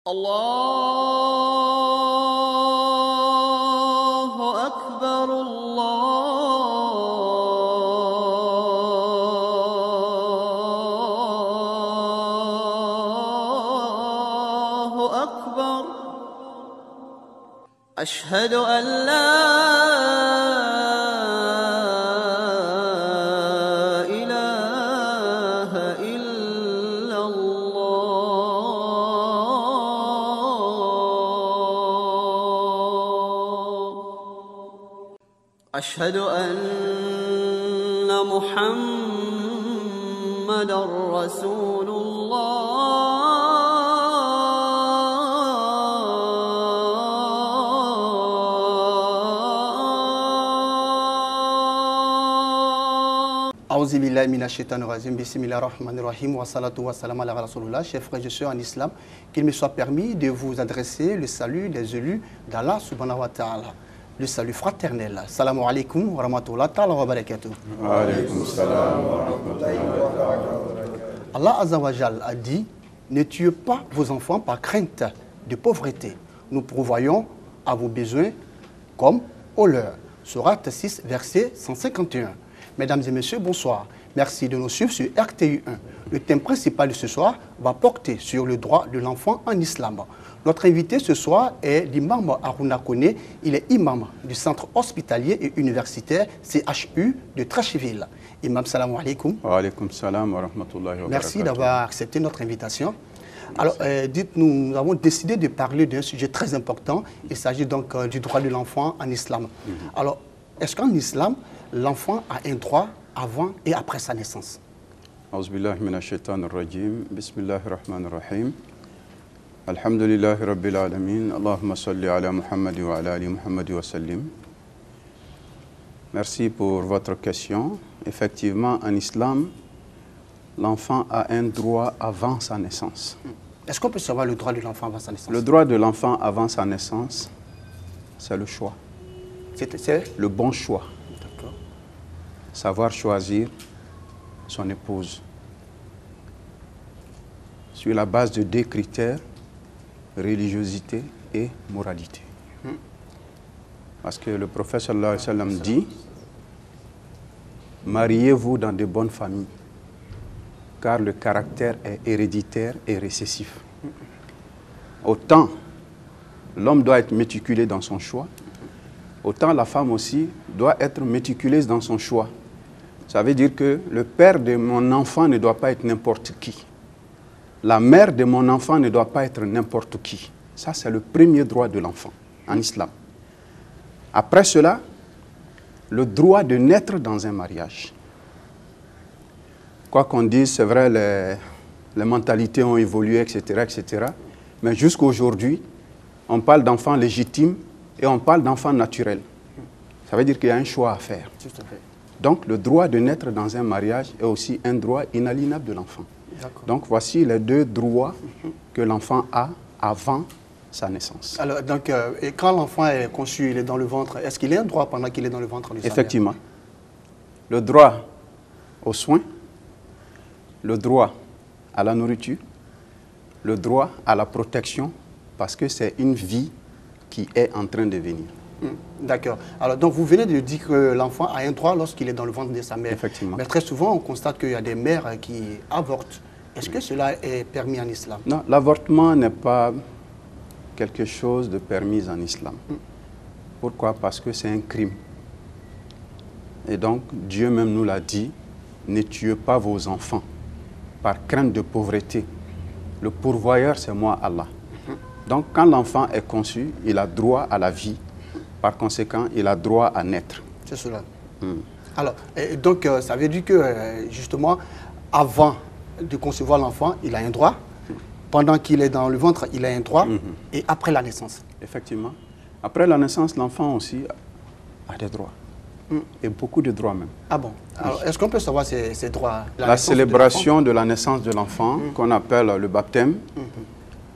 الله أكبر الله أكبر أشهد أن لا إله إلا الله أشهد أن محمدًا رسول الله. Aouzu billahi minash shaitanir rajim, bismillahir rahmanir rahim, wa salatu wa salam ala rasulullah. Chers frères et sœurs en islam, qu'il me soit permis de vous adresser le salut des élus d'Allah subhanahu wa ta'ala, le salut fraternel. Salamu alaikum wa rahmatullahi ta'ala wa barakatuh. Wa alaykum salam wa rahmatullahi wa barakatuh. Allah azza wa jal a dit: ne tuez pas vos enfants par crainte de pauvreté. Nous pourvoyons à vos besoins comme aux leurs. Sourate 6, verset 151. Mesdames et messieurs, bonsoir. Merci de nous suivre sur RTU 1. Le thème principal de ce soir va porter sur le droit de l'enfant en islam. Notre invité ce soir est l'imam Harouna Kone. Il est imam du centre hospitalier et universitaire CHU de Trècheville. Imam, salam alaikum. Wa alaykum salam wa rahmatullahi wa barakatuh. Merci d'avoir accepté notre invitation. Alors, dites-nous, nous avons décidé de parler d'un sujet très important. Il s'agit donc du droit de l'enfant en islam. Alors, est-ce qu'en islam, l'enfant a un droit avant et après sa naissance? A'udhu billahi minash shaitanir rajim. Bismillahir rahmanir rahim. Alhamdulillahi rabbil alamin. Allahumma salli ala Muhammad wa ala ali Muhammad wa sallim. Merci pour votre question. Effectivement, en islam, l'enfant a un droit avant sa naissance. Est-ce qu'on peut savoir le droit de l'enfant avant sa naissance? Le droit de l'enfant avant sa naissance, c'est le choix. C'est Le bon choix. D'accord. Savoir choisir son épouse sur la base de deux critères: religiosité et moralité. Parce que le prophète sallallahu alayhi wa sallam dit: mariez-vous dans de bonnes familles, car le caractère est héréditaire et récessif. Autant l'homme doit être méticuleux dans son choix, autant la femme aussi doit être méticuleuse dans son choix. Ça veut dire que le père de mon enfant ne doit pas être n'importe qui. La mère de mon enfant ne doit pas être n'importe qui. Ça, c'est le premier droit de l'enfant en islam. Après cela, le droit de naître dans un mariage. Quoi qu'on dise, c'est vrai, les mentalités ont évolué, etc., etc. Mais jusqu'à aujourd'hui, on parle d'enfants légitimes et on parle d'enfants naturels. Ça veut dire qu'il y a un choix à faire. Tout à fait. Donc, le droit de naître dans un mariage est aussi un droit inaliénable de l'enfant. Donc, voici les deux droits que l'enfant a avant sa naissance. Alors, donc, et quand l'enfant est conçu, il est dans le ventre, est-ce qu'il a un droit pendant qu'il est dans le ventre de sa mère? Effectivement. Le droit aux soins, le droit à la nourriture, le droit à la protection, parce que c'est une vie qui est en train de venir. D'accord. Alors, donc, vous venez de dire que l'enfant a un droit lorsqu'il est dans le ventre de sa mère. Effectivement. Mais très souvent, on constate qu'il y a des mères qui avortent. Est-ce que cela est permis en islam? Non, l'avortement n'est pas quelque chose de permis en islam. Pourquoi? Parce que c'est un crime. Et donc, Dieu même nous l'a dit: ne tuez pas vos enfants par crainte de pauvreté. Le pourvoyeur, c'est moi, Allah. Donc, quand l'enfant est conçu, il a droit à la vie. Par conséquent, il a droit à naître. C'est cela. Alors, et donc, ça veut dire que, justement, avant de concevoir l'enfant, il a un droit. Pendant qu'il est dans le ventre, il a un droit. Et après la naissance? Effectivement. Après la naissance, l'enfant aussi a des droits. Et beaucoup de droits même. Ah bon? Alors, est-ce qu'on peut savoir ces droits? La célébration de la naissance de l'enfant, qu'on appelle le baptême,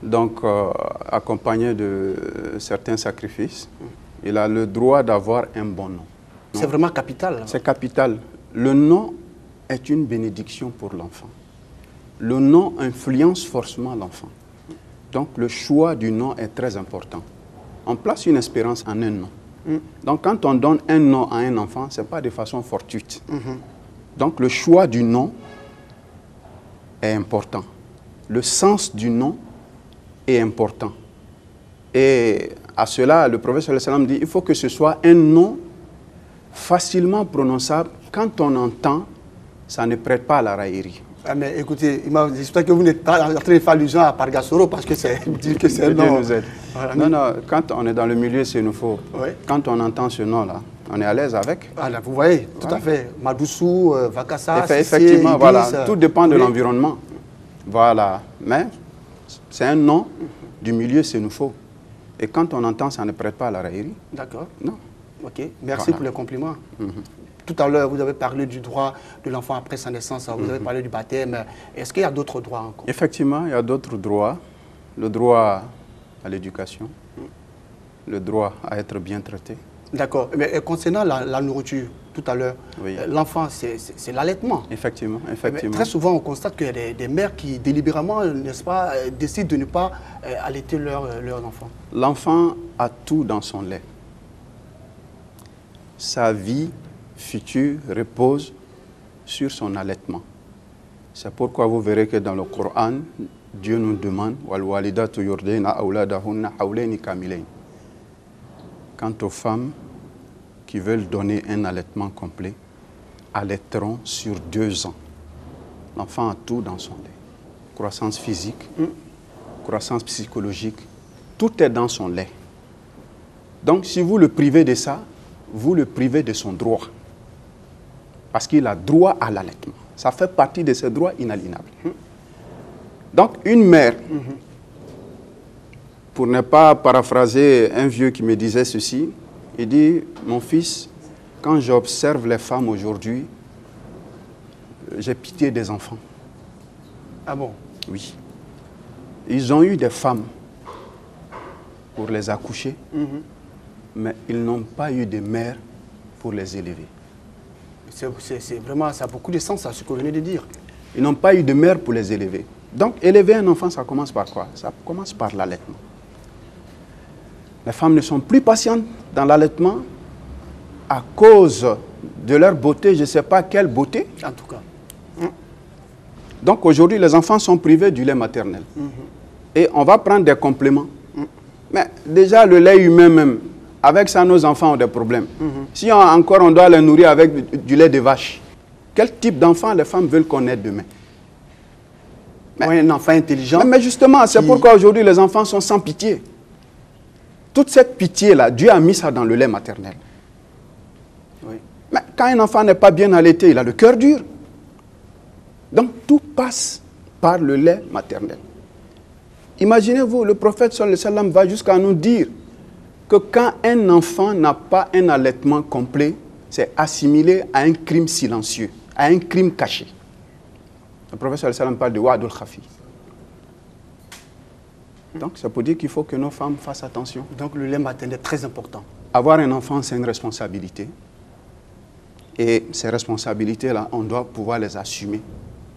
donc accompagné de certains sacrifices, il a le droit d'avoir un bon nom. C'est vraiment capital. C'est capital. Le nom est une bénédiction pour l'enfant. Le nom influence forcément l'enfant. Donc le choix du nom est très important. On place une espérance en un nom. Donc quand on donne un nom à un enfant, ce n'est pas de façon fortuite. Donc le choix du nom est important. Le sens du nom est important. Et à cela, le prophète sallallahu alayhi wa sallam dit, il faut que ce soit un nom facilement prononçable. Quand on entend, ça ne prête pas à la raillerie. Ah, mais écoutez, j'espère que vous n'êtes pas en train de faire allusion à Pargasoro parce que c'est un nom. Nous aide. Voilà. Non, non, quand on est dans le milieu, c'est nouveau. Oui. Quand on entend ce nom-là, on est à l'aise avec. Ah, là, vous voyez, tout Voilà. à fait. Madoussou, Vakassa, Effectivement, Sissé, voilà. Idriss, Tout dépend de oui. l'environnement. Voilà. Mais c'est un nom du milieu, c'est nouveau. Et quand on entend, ça ne prête pas à la raillerie. D'accord. Non. Ok, merci Voilà. pour les compliments. Tout à l'heure, vous avez parlé du droit de l'enfant après sa naissance, vous avez parlé du baptême. Est-ce qu'il y a d'autres droits encore? Effectivement, il y a d'autres droits. Le droit à l'éducation, le droit à être bien traité. D'accord. Mais concernant la nourriture, tout à l'heure, Oui. l'enfant, c'est l'allaitement. Effectivement, Mais effectivement. très souvent, on constate qu'il y a des mères qui, délibérément, n'est-ce pas, décident de ne pas allaiter leurs enfants. L'enfant a tout dans son lait. Sa vie future repose sur son allaitement. C'est pourquoi vous verrez que dans le Coran, Dieu nous demande وَالْوَالِدَاتُ يُرْضِعْنَ أَوْلَادَهُنَّ حَوْلَيْنِ كَامِلَيْنِ. Quant aux femmes qui veulent donner un allaitement complet, allaiteront sur 2 ans. L'enfant a tout dans son lait. Croissance physique, croissance psychologique, tout est dans son lait. Donc si vous le privez de ça, vous le privez de son droit. Parce qu'il a droit à l'allaitement. Ça fait partie de ses droits inaliénables. Donc une mère, pour ne pas paraphraser un vieux qui me disait ceci, il dit, mon fils, quand j'observe les femmes aujourd'hui, j'ai pitié des enfants. Ah bon? Oui. Ils ont eu des femmes pour les accoucher, mais ils n'ont pas eu de mère pour les élever. C'est vraiment, ça a beaucoup de sens, ce que vous venez de dire. Ils n'ont pas eu de mère pour les élever. Donc, élever un enfant, ça commence par quoi? Ça commence par l'allaitement. Les femmes ne sont plus patientes dans l'allaitement à cause de leur beauté, je ne sais pas quelle beauté. En tout cas. Donc, aujourd'hui, les enfants sont privés du lait maternel. Et on va prendre des compléments. Mais déjà, le lait humain même, avec ça, nos enfants ont des problèmes. Si on doit les nourrir avec du lait de vache, quel type d'enfant les femmes veulent qu'on ait demain? Oui, un enfant intelligent. Mais justement, c'est pourquoi aujourd'hui les enfants sont sans pitié. Toute cette pitié-là, Dieu a mis ça dans le lait maternel. Oui. Mais quand un enfant n'est pas bien allaité, il a le cœur dur. Donc tout passe par le lait maternel. Imaginez-vous, le prophète sallallahu alayhi wa sallam va jusqu'à nous dire que quand un enfant n'a pas un allaitement complet, c'est assimilé à un crime silencieux, à un crime caché. Le prophète sallallahu alayhi wa sallam parle de wa'dul khafi. Donc ça peut dire qu'il faut que nos femmes fassent attention. Donc le lait maternel est très important. Avoir un enfant, c'est une responsabilité. Et ces responsabilités-là, on doit pouvoir les assumer.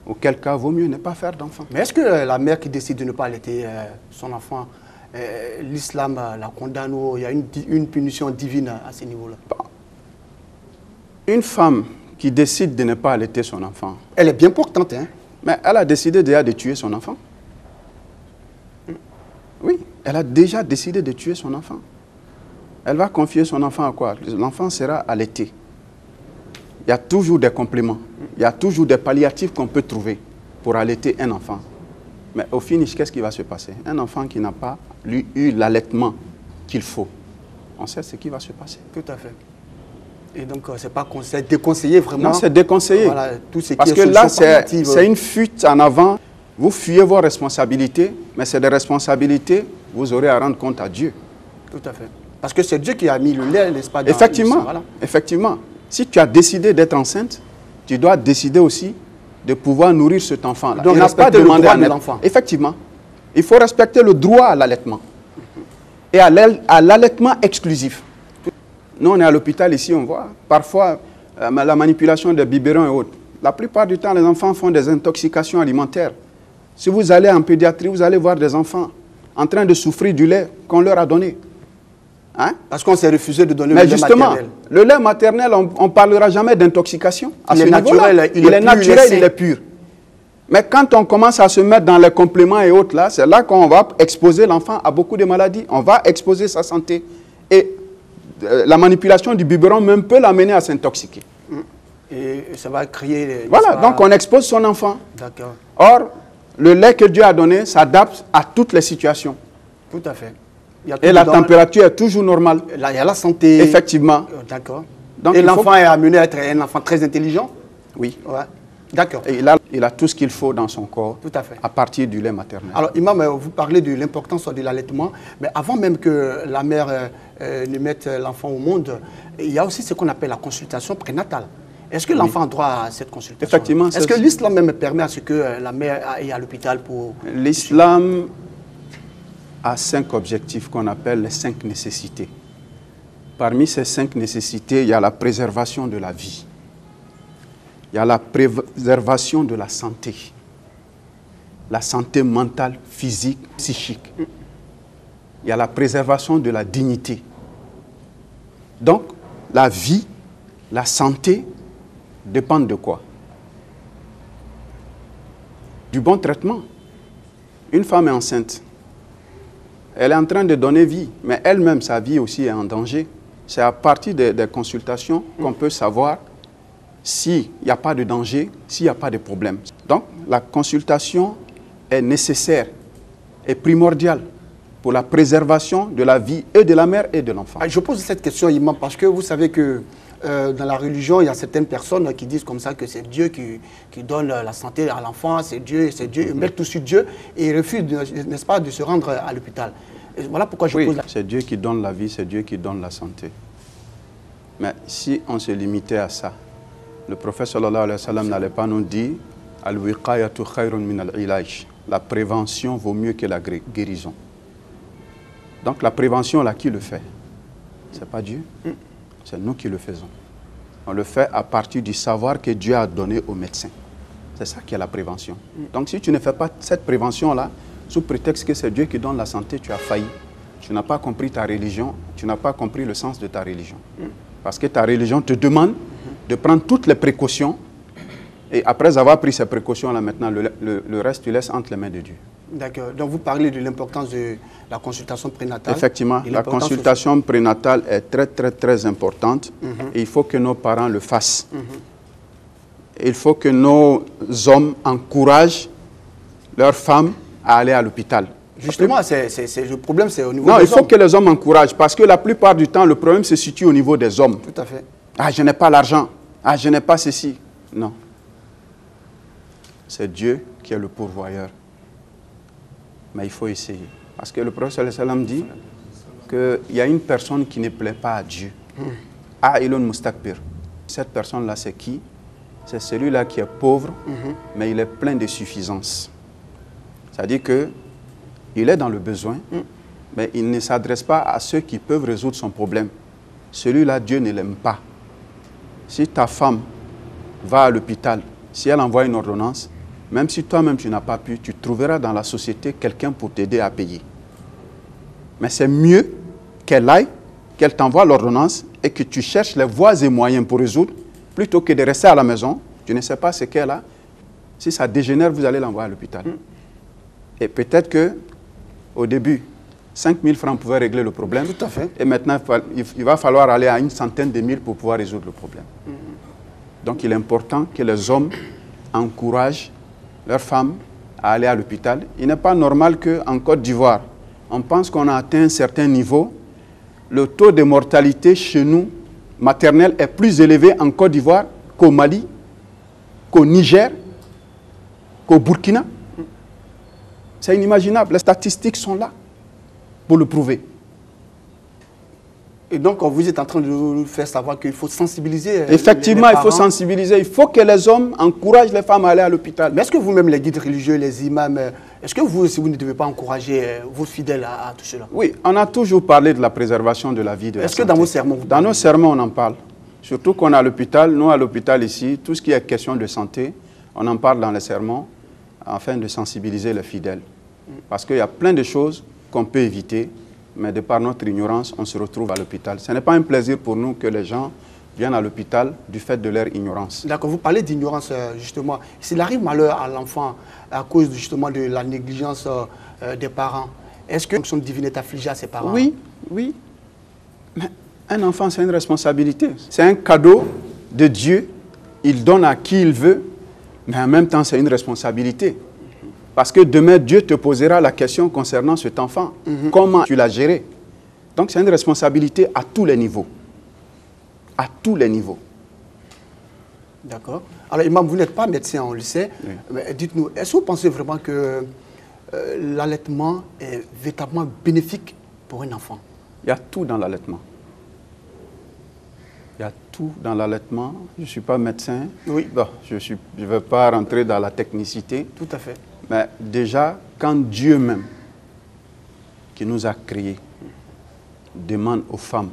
Auquel cas, vaut mieux ne pas faire d'enfant. Mais est-ce que la mère qui décide de ne pas allaiter son enfant, l'islam la condamne ou il y a une punition divine à ce niveau-là? Une femme qui décide de ne pas allaiter son enfant, Elle est bien portante, hein? mais elle a décidé déjà de tuer son enfant. Oui, elle a déjà décidé de tuer son enfant. Elle va confier son enfant à quoi? L'enfant sera allaité. Il y a toujours des compléments, il y a toujours des palliatifs qu'on peut trouver pour allaiter un enfant. Mais au finish, qu'est-ce qui va se passer? Un enfant qui n'a pas eu l'allaitement qu'il faut, on sait ce qui va se passer. Tout à fait. Et donc, c'est déconseillé vraiment. Non, c'est déconseillé. Voilà, tout ce qui Parce est que là, solution palliative. c'est une fuite en avant. Vous fuyez vos responsabilités, mais c'est des responsabilités, vous aurez à rendre compte à Dieu. Tout à fait. Parce que c'est Dieu qui a mis le lait, n'est-ce pas? Effectivement, voilà. effectivement. Si tu as décidé d'être enceinte, tu dois décider aussi de pouvoir nourrir cet enfant-là. Donc, Il n'a pas respecter le demandé droit à de naître. l'enfant. Effectivement. Il faut respecter le droit à l'allaitement. Et à l'allaitement exclusif. Nous, on est à l'hôpital ici, on voit parfois la manipulation des biberons et autres. La plupart du temps, les enfants font des intoxications alimentaires. Si vous allez en pédiatrie, vous allez voir des enfants en train de souffrir du lait qu'on leur a donné. Hein? Parce qu'on s'est refusé de donner Mais le lait justement, maternel. le lait maternel, on ne parlera jamais d'intoxication. Il est naturel, il est naturel, sain. il est pur. Mais quand on commence à se mettre dans les compléments et autres, là, c'est là qu'on va exposer l'enfant à beaucoup de maladies. On va exposer sa santé. Et la manipulation du biberon même peut l'amener à s'intoxiquer. Et ça va créer... Voilà, donc on expose son enfant. D'accord. Or, le lait que Dieu a donné s'adapte à toutes les situations. Tout à fait. Il y a tout Et la dedans. température est toujours normale. Là, il y a la santé. Effectivement. D'accord. Donc, Et il faut- l'enfant est amené à être un enfant très intelligent. Oui. Ouais. D'accord. Et il a tout ce qu'il faut dans son corps. Tout à fait. À partir du lait maternel. Alors, Imam, vous parlez de l'importance de l'allaitement, mais avant même que la mère ne mette l'enfant au monde, il y a aussi ce qu'on appelle la consultation prénatale. Est-ce que l'enfant a droit à cette consultation? Effectivement, Est-ce que l'islam même permet à ce que la mère aille à l'hôpital pour... L'islam a 5 objectifs qu'on appelle les 5 nécessités. Parmi ces 5 nécessités, il y a la préservation de la vie. Il y a la préservation de la santé mentale, physique, psychique. Il y a la préservation de la dignité. Donc, la vie, la santé dépendent de quoi? Du bon traitement. Une femme est enceinte. Elle est en train de donner vie, mais elle-même, sa vie aussi est en danger. C'est à partir des consultations qu'on peut savoir s'il n'y a pas de danger, s'il n'y a pas de problème. Donc, la consultation est nécessaire et primordiale pour la préservation de la vie et de la mère et de l'enfant. Je pose cette question, Imam, parce que vous savez que dans la religion, il y a certaines personnes qui disent comme ça que c'est Dieu qui donne la santé à l'enfant, c'est Dieu, ils mettent tout sur Dieu et ils refusent, n'est-ce pas, de se rendre à l'hôpital. Voilà pourquoi je pose la... c'est Dieu qui donne la vie, c'est Dieu qui donne la santé. Mais si on se limitait à ça, le prophète sallallahu alayhi wa sallam n'allait pas nous dire « Al-wiqayatu khayrun min al-ilaj » la prévention vaut mieux que la guérison. Donc la prévention, là, qui le fait? Ce n'est pas Dieu, c'est nous qui le faisons. On le fait à partir du savoir que Dieu a donné aux médecins. C'est ça qui est la prévention. Donc si tu ne fais pas cette prévention-là, sous prétexte que c'est Dieu qui donne la santé, tu as failli. Tu n'as pas compris ta religion, tu n'as pas compris le sens de ta religion. Parce que ta religion te demande de prendre toutes les précautions et après avoir pris ces précautions-là, maintenant, le reste, tu laisses entre les mains de Dieu. D'accord. Donc vous parlez de l'importance de la consultation prénatale. Effectivement, la consultation prénatale est très, très, très importante et il faut que nos parents le fassent. Il faut que nos hommes encouragent leurs femmes à aller à l'hôpital. Justement, le problème, c'est au niveau Non, des il faut hommes. que les hommes encouragent parce que la plupart du temps, le problème se situe au niveau des hommes. Tout à fait. Ah, je n'ai pas l'argent. Ah, je n'ai pas ceci. Non. C'est Dieu qui est le pourvoyeur. Mais il faut essayer. Parce que le prophète sallallahu alayhi wa sallam dit qu'il y a une personne qui ne plaît pas à Dieu. A'ilun mustakbir. Cette personne-là, c'est qui? C'est celui-là qui est pauvre, mais il est plein de suffisance. C'est-à-dire qu'il est dans le besoin, mais il ne s'adresse pas à ceux qui peuvent résoudre son problème. Celui-là, Dieu ne l'aime pas. Si ta femme va à l'hôpital, si elle envoie une ordonnance, même si toi-même tu n'as pas pu, tu trouveras dans la société quelqu'un pour t'aider à payer. Mais c'est mieux qu'elle aille, qu'elle t'envoie l'ordonnance et que tu cherches les voies et moyens pour résoudre, plutôt que de rester à la maison, tu ne sais pas ce qu'elle a. Si ça dégénère, vous allez l'envoyer à l'hôpital. Et peut-être qu'au début, 5 000 francs pouvaient régler le problème. Tout à fait. Et maintenant, il va falloir aller à une centaine de mille pour pouvoir résoudre le problème. Donc il est important que les hommes encouragent leurs femmes à aller à l'hôpital. Il n'est pas normal qu'en Côte d'Ivoire, on pense qu'on a atteint un certain niveau. Le taux de mortalité chez nous, maternelle, est plus élevé en Côte d'Ivoire qu'au Mali, qu'au Niger, qu'au Burkina. C'est inimaginable. Les statistiques sont là pour le prouver. Et donc, vous êtes en train de nous faire savoir qu'il faut sensibiliser. Effectivement, les il faut parents. sensibiliser. Il faut que les hommes encouragent les femmes à aller à l'hôpital. Mais est-ce que vous-même, les guides religieux, les imams, est-ce que vous aussi, vous ne devez pas encourager vos fidèles à tout cela? Oui, on a toujours parlé de la préservation de la vie de la Est-ce que santé. dans vos sermons, vous Dans nos sermons, on en parle. Surtout qu'on est à l'hôpital. Nous, à l'hôpital ici, tout ce qui est question de santé, on en parle dans les sermons afin de sensibiliser les fidèles. Parce qu'il y a plein de choses qu'on peut éviter, mais de par notre ignorance, on se retrouve à l'hôpital. Ce n'est pas un plaisir pour nous que les gens viennent à l'hôpital du fait de leur ignorance. D'accord, vous parlez d'ignorance, justement. S'il arrive malheur à l'enfant à cause justement de la négligence des parents, est-ce que son divine est affligée à ses parents? Oui, oui. Mais un enfant, c'est une responsabilité. C'est un cadeau de Dieu. Il donne à qui il veut, mais en même temps, c'est une responsabilité. Parce que demain, Dieu te posera la question concernant cet enfant. Comment tu l'as géré? Donc, c'est une responsabilité à tous les niveaux. À tous les niveaux. D'accord. Alors, Imam, vous n'êtes pas médecin, on le sait. Oui. Mais dites-nous, est-ce que vous pensez vraiment que l'allaitement est véritablement bénéfique pour un enfant? Il y a tout dans l'allaitement. Il y a tout dans l'allaitement. Je ne suis pas médecin. Oui. Bon, je ne vais pas rentrer dans la technicité. Tout à fait. Mais déjà, quand Dieu même, qui nous a créés, demande aux femmes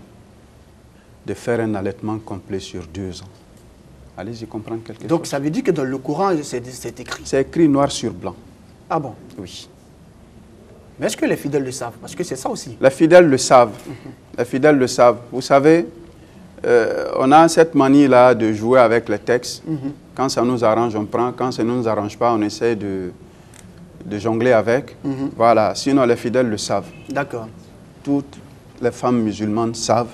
de faire un allaitement complet sur 2 ans. Allez-y comprendre quelque chose. Donc, ça veut dire que dans le Coran, c'est écrit. C'est écrit noir sur blanc. Ah bon? Oui. Mais est-ce que les fidèles le savent? Parce que c'est ça aussi. Les fidèles le savent. Les fidèles le savent. Vous savez, on a cette manie-là de jouer avec les textes. Quand ça nous arrange, on prend. Quand ça ne nous arrange pas, on essaie de jongler avec. Voilà. Sinon, les fidèles le savent. D'accord. Toutes les femmes musulmanes savent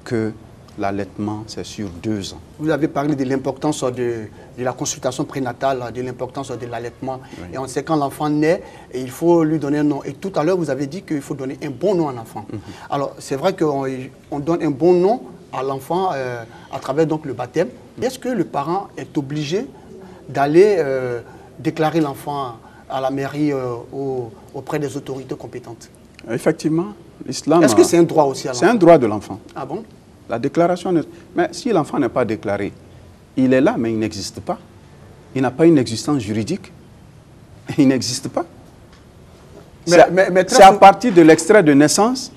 que l'allaitement, c'est sur 2 ans. Vous avez parlé de l'importance de la consultation prénatale, de l'importance de l'allaitement. Oui. Et on sait quand l'enfant naît, et il faut lui donner un nom. Et tout à l'heure, vous avez dit qu'il faut donner un bon nom à l'enfant. Alors, c'est vrai qu'on donne un bon nom à l'enfant à travers donc, le baptême. Est-ce que le parent est obligé d'aller déclarer l'enfant à la mairie auprès des autorités compétentes? Effectivement, l'islam... Est-ce que c'est un droit aussi à l'enfant? C'est un droit de l'enfant. Ah bon? La déclaration... Mais si l'enfant n'est pas déclaré, il est là, mais il n'existe pas. Il n'a pas une existence juridique. Il n'existe pas. C'est à partir de l'extrait de naissance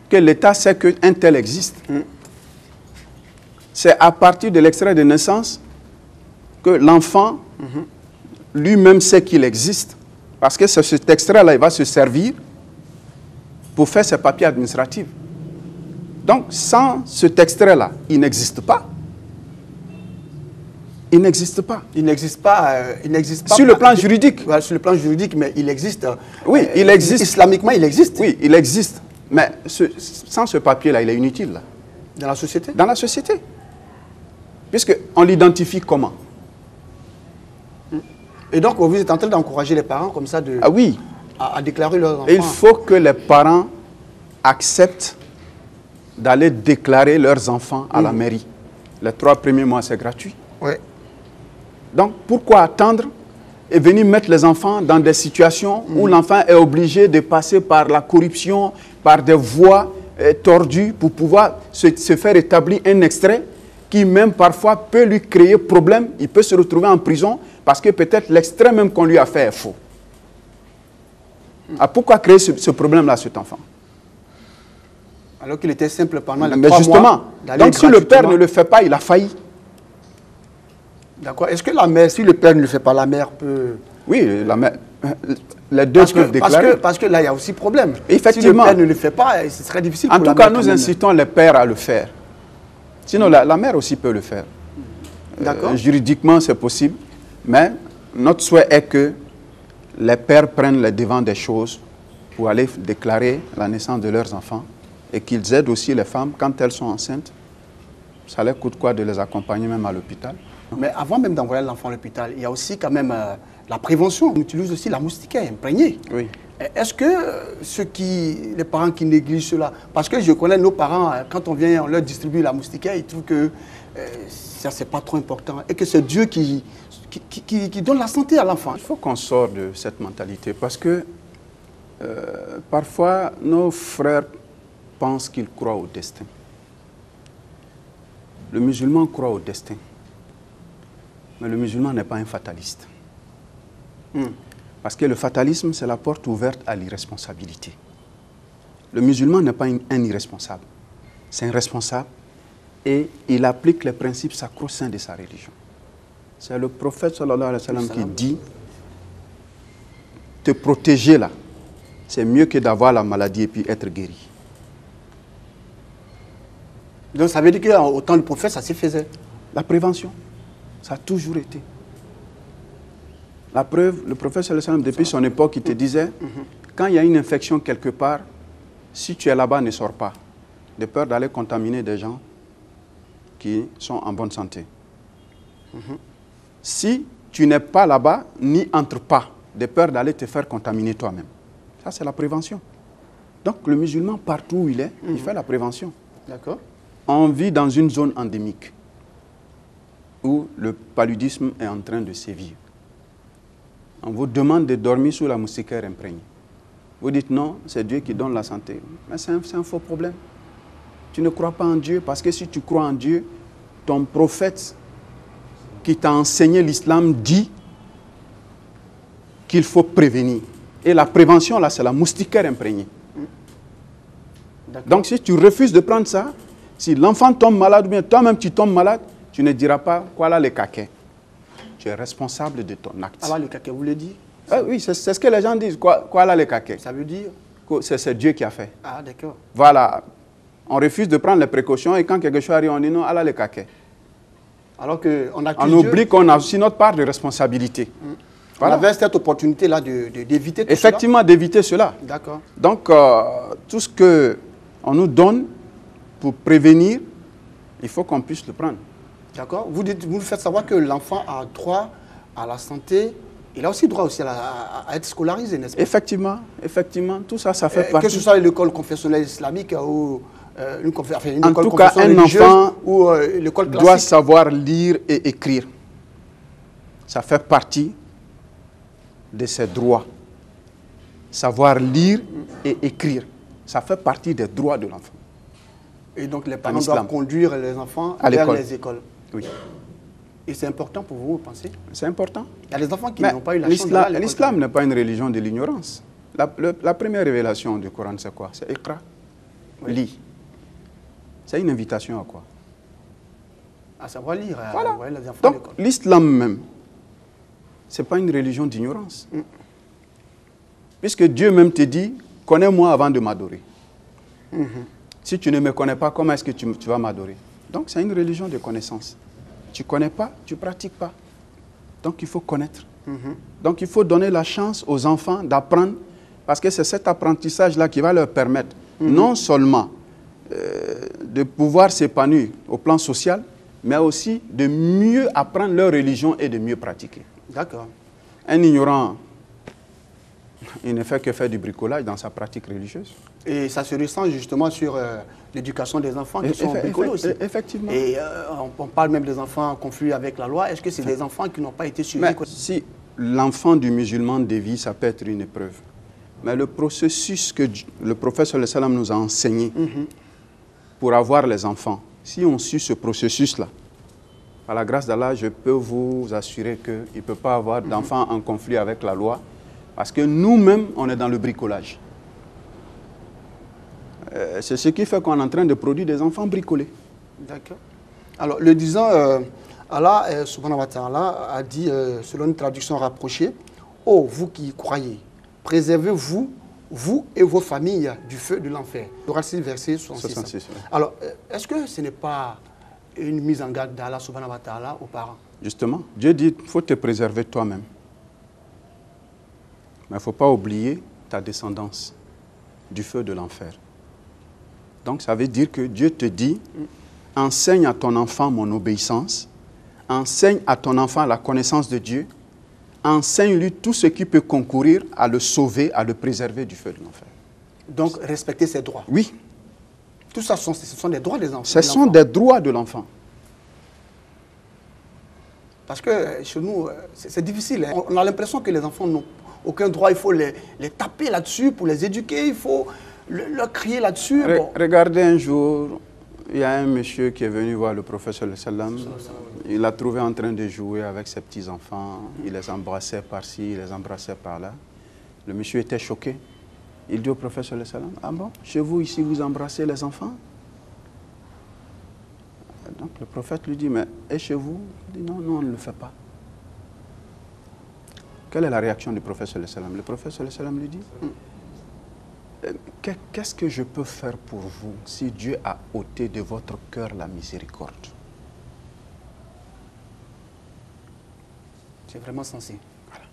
que l'État sait qu'un tel existe. C'est à partir de l'extrait de naissance que l'enfant lui-même sait qu'il existe. Parce que c'est cet extrait-là, il va se servir pour faire ses papiers administratifs. Donc, sans cet extrait-là, il n'existe pas. Il n'existe pas. Il n'existe pas. Sur le plan juridique. Ouais, sur le plan juridique, mais il existe. Oui, il existe. Islamiquement, il existe. Oui, il existe. Mais sans ce papier-là, il est inutile. Là. Dans la société? Dans la société. Puisqu'on l'identifie comment? Et donc, vous êtes en train d'encourager les parents comme ça Ah oui. à déclarer leurs enfants? Et il faut que les parents acceptent d'aller déclarer leurs enfants à la mairie. Les 3 premiers mois, c'est gratuit. Oui. Donc, pourquoi attendre et venir mettre les enfants dans des situations où l'enfant est obligé de passer par la corruption, par des voies tordues pour pouvoir se faire établir un extrait qui même parfois peut lui créer problème. Il peut se retrouver en prison parce que peut-être l'extrait même qu'on lui a fait est faux. Ah, pourquoi créer ce problème-là à cet enfant? Alors qu'il était simple pendant les Mais 3 justement, mois. donc si le père ne le fait pas, il a failli. D'accord. Est-ce que la mère, si le père ne le fait pas, la mère peut... Oui, la mère, les deux peuvent déclarer. Parce que là, il y a aussi problème. Effectivement. Si le père ne le fait pas, ce serait difficile En pour tout la cas, mère. nous incitons les pères à le faire. Sinon, la mère aussi peut le faire. D'accord. Juridiquement, c'est possible. Mais notre souhait est que les pères prennent le devant des choses pour aller déclarer la naissance de leurs enfants et qu'ils aident aussi les femmes quand elles sont enceintes. Ça leur coûte quoi de les accompagner même à l'hôpital? Mais avant même d'envoyer l'enfant à l'hôpital, il y a aussi quand même la prévention. On utilise aussi la moustiquaire imprégnée. Oui. Est-ce que les parents qui négligent cela, parce que je connais nos parents, quand on vient, on leur distribue la moustiquaire, ils trouvent que ça, c'est pas trop important et que c'est Dieu qui donne la santé à l'enfant. Il faut qu'on sorte de cette mentalité parce que parfois, nos frères pensent qu'ils croient au destin. Le musulman croit au destin. Mais le musulman n'est pas un fataliste. Parce que le fatalisme, c'est la porte ouverte à l'irresponsabilité. Le musulman n'est pas un irresponsable. C'est un responsable et il applique les principes sacro-saints de sa religion. C'est le prophète sallallahu alayhi wa sallam qui dit te protéger là c'est mieux que d'avoir la maladie et puis être guéri. Donc ça veut dire qu'au temps du prophète, ça se faisait. La prévention, ça a toujours été. La preuve, le prophète sallallahu alayhi wa sallam, depuis son époque, il te disait, quand il y a une infection quelque part, si tu es là-bas, ne sors pas, de peur d'aller contaminer des gens qui sont en bonne santé. Si tu n'es pas là-bas, n'y entre pas, de peur d'aller te faire contaminer toi-même. Ça, c'est la prévention. Donc, le musulman, partout où il est, il fait la prévention. D'accord. On vit dans une zone endémique où le paludisme est en train de sévir. On vous demande de dormir sous la moustiquaire imprégnée. Vous dites non, c'est Dieu qui donne la santé. Mais c'est un faux problème. Tu ne crois pas en Dieu parce que si tu crois en Dieu, ton prophète qui t'a enseigné l'islam dit qu'il faut prévenir. Et la prévention, là, c'est la moustiquaire imprégnée. Donc si tu refuses de prendre ça, si l'enfant tombe malade ou bien toi-même tu tombes malade, tu ne diras pas quoi là les caquets. Tu es responsable de ton acte. Alors le caquet, vous le dites? Oui, c'est ce que les gens disent. Quoi là les caquets? Ça veut dire? C'est Dieu qui a fait. Ah, d'accord. Voilà. On refuse de prendre les précautions et quand quelque chose arrive, on dit non, Allah les caquets. Alors qu'on on oublie qu'on a aussi notre part de responsabilité. Voilà. On avait cette opportunité-là d'éviter tout effectivement, d'éviter cela. D'accord. Donc, tout ce qu'on nous donne pour prévenir, il faut qu'on puisse le prendre. D'accord. Vous nous faites savoir que l'enfant a droit à la santé. Il a aussi droit aussi à être scolarisé, n'est-ce pas? Effectivement, effectivement. Tout ça, ça fait partie. Que ce soit l'école confessionnelle islamique ou une en école tout cas, un enfant ou l'école classique doit savoir lire et écrire. Ça fait partie de ses droits. Savoir lire et écrire, ça fait partie des droits de l'enfant. Et donc les parents doivent conduire les enfants vers les écoles. Oui. Et c'est important pour vous, vous pensez? C'est important. Il y a des enfants qui n'ont pas eu la chance d'aller à l'école. L'islam n'est pas une religion de l'ignorance. La première révélation du Coran, c'est quoi? C'est Iqra. Oui. Lis. C'est une invitation à quoi? À savoir lire. Voilà. Les enfants. Donc l'islam même, ce n'est pas une religion d'ignorance. Puisque Dieu même te dit, connais-moi avant de m'adorer. Si tu ne me connais pas, comment est-ce que tu vas m'adorer? Donc c'est une religion de connaissance. Tu ne connais pas, tu ne pratiques pas. Donc il faut connaître. Donc il faut donner la chance aux enfants d'apprendre, parce que c'est cet apprentissage-là qui va leur permettre non seulement de pouvoir s'épanouir au plan social, mais aussi de mieux apprendre leur religion et de mieux pratiquer. D'accord. Un ignorant, il ne fait que faire du bricolage dans sa pratique religieuse. Et ça se ressent justement sur l'éducation des enfants qui sont bricolés aussi. Effectivement. Et on parle même des enfants conflits avec la loi. Est-ce que c'est des enfants qui n'ont pas été suivis? Si l'enfant du musulman dévie, ça peut être une épreuve. Mais le processus que le prophète sallallahu alayhi wa sallam nous a enseigné pour avoir les enfants, si on suit ce processus-là, par la grâce d'Allah, je peux vous assurer qu'il ne peut pas avoir d'enfants en conflit avec la loi, parce que nous-mêmes, on est dans le bricolage. C'est ce qui fait qu'on est en train de produire des enfants bricolés. D'accord. Alors, le disant, Allah, subhanahu wa ta'ala, a dit, selon une traduction rapprochée, « Oh, vous qui croyez, préservez-vous, vous et vos familles, du feu de l'enfer. » Verset 66. Ouais. Alors, est-ce que ce n'est pas une mise en garde d'Allah subhanahu wa ta'ala aux parents? Justement, Dieu dit, il faut te préserver toi-même. Mais il ne faut pas oublier ta descendance du feu de l'enfer. Donc ça veut dire que Dieu te dit, enseigne à ton enfant mon obéissance, enseigne à ton enfant la connaissance de Dieu, enseigne-lui tout ce qui peut concourir à le sauver, à le préserver du feu de l'enfer. Donc respecter ses droits. Oui. Tout ça, ce sont des droits des enfants. Ce sont des droits de l'enfant. Parce que chez nous, c'est difficile. Hein. On a l'impression que les enfants n'ont aucun droit. Il faut les taper là-dessus pour les éduquer. Il faut leur crier là-dessus. Regardez un jour, il y a un monsieur qui est venu voir le professeur sallam. Il l'a trouvé en train de jouer avec ses petits-enfants. Il les embrassait par-ci, il les embrassait par-là. Le monsieur était choqué. Il dit au professeur sallam, ah bon, chez vous ici, vous embrassez les enfants? Donc le prophète lui dit, mais et chez vous? Il dit, non, non, on ne le fait pas. Quelle est la réaction du prophète sallam? Le prophète sallam lui dit, qu'est-ce que je peux faire pour vous si Dieu a ôté de votre cœur la miséricorde? C'est vraiment sensé. Voilà.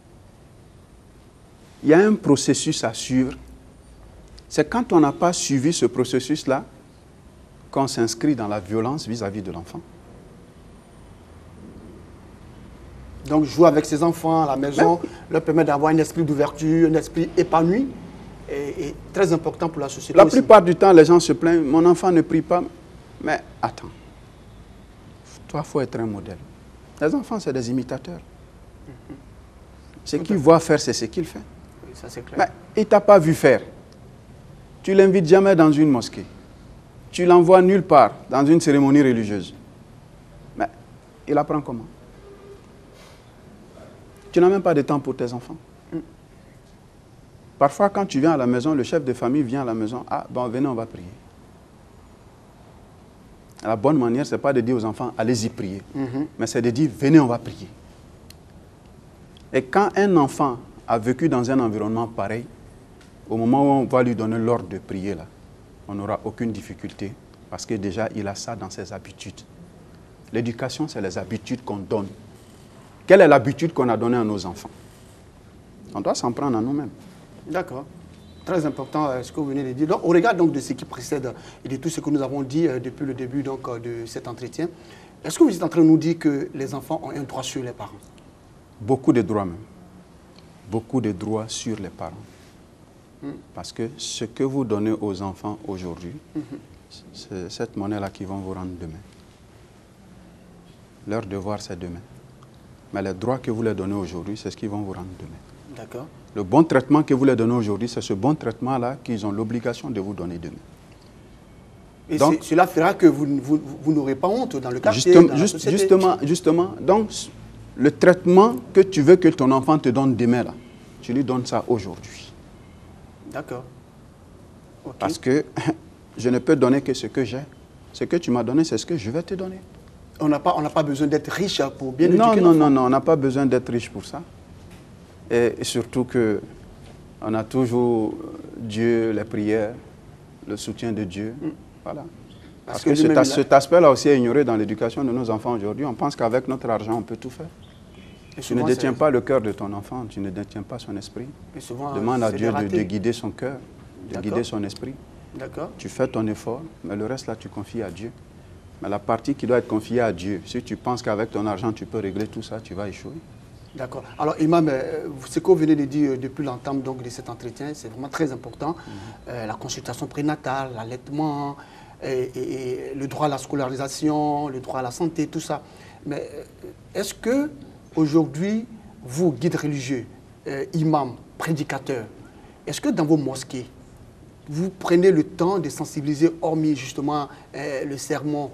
Il y a un processus à suivre. C'est quand on n'a pas suivi ce processus-là qu'on s'inscrit dans la violence vis-à-vis de l'enfant. Donc jouer avec ses enfants à la maison leur permet d'avoir un esprit d'ouverture, un esprit épanoui et très important pour la société. La aussi. plupart du temps, les gens se plaignent, mon enfant ne prie pas. Mais attends, toi, il faut être un modèle. Les enfants, c'est des imitateurs. Ce qu'il voit faire, c'est ce qu'il fait. Oui, ça c'est clair. Mais il ne t'a pas vu faire. Tu ne l'invites jamais dans une mosquée. Tu l'envoies nulle part dans une cérémonie religieuse. Mais il apprend comment? Tu n'as même pas de temps pour tes enfants. Parfois, quand tu viens à la maison, le chef de famille vient à la maison. Ah, bon, venez, on va prier. La bonne manière, ce n'est pas de dire aux enfants, allez-y prier. Mais c'est de dire, venez, on va prier. Et quand un enfant a vécu dans un environnement pareil, au moment où on va lui donner l'ordre de prier, là, on n'aura aucune difficulté parce que déjà, il a ça dans ses habitudes. L'éducation, c'est les habitudes qu'on donne. Quelle est l'habitude qu'on a donnée à nos enfants? On doit s'en prendre à nous-mêmes. D'accord. Très important ce que vous venez de dire. Donc, au regard donc, de ce qui précède et de tout ce que nous avons dit depuis le début donc, de cet entretien, est-ce que vous êtes en train de nous dire que les enfants ont un droit sur les parents? Beaucoup de droits même. Beaucoup de droits sur les parents. Parce que ce que vous donnez aux enfants aujourd'hui, c'est cette monnaie-là qu'ils vont vous rendre demain. Leur devoir, c'est demain. Mais les droits que vous leur donnez aujourd'hui, c'est ce qu'ils vont vous rendre demain. D'accord. Le bon traitement que vous leur donnez aujourd'hui, c'est ce bon traitement-là qu'ils ont l'obligation de vous donner demain. Et donc, cela fera que vous n'aurez pas honte dans le quartier, dans la société. Justement, donc, le traitement que tu veux que ton enfant te donne demain, là, tu lui donnes ça aujourd'hui. D'accord. Okay. Parce que je ne peux donner que ce que j'ai. Ce que tu m'as donné, c'est ce que je vais te donner. On n'a pas besoin d'être riche pour bien éduquer l'enfant. Non, on n'a pas besoin d'être riche pour ça. Et surtout qu'on a toujours Dieu, les prières, le soutien de Dieu. Voilà. Parce que cet aspect-là aussi est ignoré dans l'éducation de nos enfants aujourd'hui. On pense qu'avec notre argent, on peut tout faire. Tu ne détiens pas le cœur de ton enfant, tu ne détiens pas son esprit. Demande à Dieu de guider son cœur, de guider son esprit. Tu fais ton effort, mais le reste là, tu confies à Dieu. Mais la partie qui doit être confiée à Dieu, si tu penses qu'avec ton argent, tu peux régler tout ça, tu vas échouer. D'accord. Alors, Imam, ce que vous venez de dire depuis l'entame de cet entretien, c'est vraiment très important. La consultation prénatale, l'allaitement, et le droit à la scolarisation, le droit à la santé, tout ça. Mais est-ce que aujourd'hui, vous, guides religieux, imams, prédicateurs, est-ce que dans vos mosquées, vous prenez le temps de sensibiliser, hormis justement le sermon,